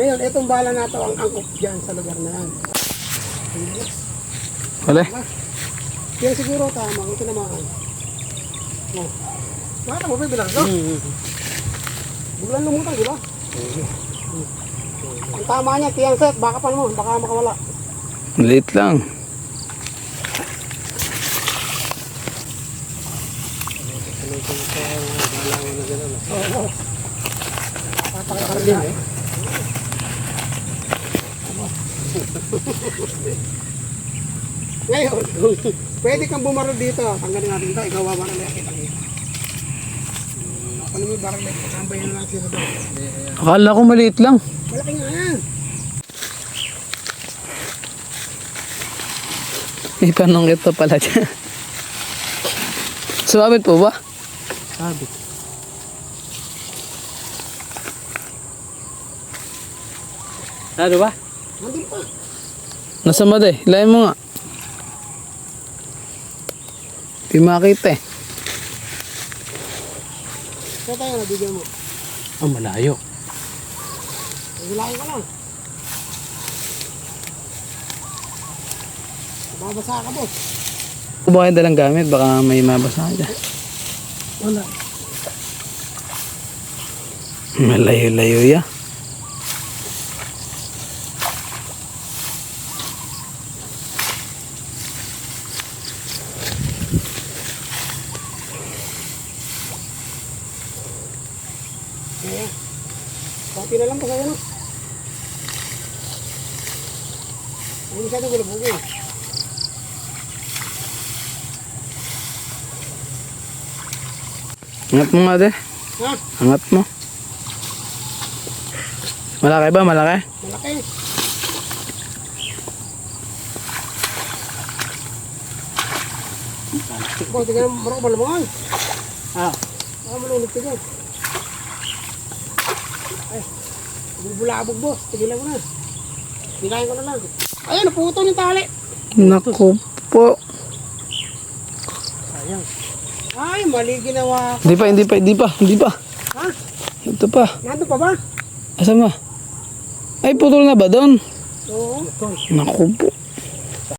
Ngayon, itong bala na ito ang angkop dyan sa lugar na yan. Wala. Yan siguro tama, ito naman. Oh. Bakit mo ba bilang ito? Biglang lumutang, di ba? Ang tama niya, tiyang set, baka pa mo, baka makawala. Maliit lang. Oo. Papakakar din eh. Ngayon, pwede kang bumaril dito. Tanggalin natin ito, ikaw wawa na lang kita-kita. Ano mo yung baril ito? Kambayan na lang sila doon. Akala ko maliit lang. Malaki nga yan. May panong ito pala dyan. Sumabit po ba? Sabi. Ano ba? Nandun pa. Nasa mada eh. Ilayin mo nga. Di makita eh. Saan tayo nabigyan mo? Ang malayo. Hilahin ka lang. Babasa ka, boss. Kung ba kayo dalang gamit, baka may mabasa ka dyan. Wala. Malayo-layo ya. Kaya. Pati na lang po sa'yo, no? Hindi masyado bulabugin. Angat mo nga de. Ha? Angat mo. Malaki ba? Malaki? Malaki. Boss, tignan mo bro, malamangan. Ah. Malulog tignan. Ay, bubulabog boss, tigilan mo na. Hilahin ko na lang. Ayan, naputol yung tali. Naku po. Sayang. Ay, mali ginawa ko. Hindi pa. Ha? Ito pa. Nandun pa ba? Asan ba? Ay, putol na ba doon? Oo. Naku po.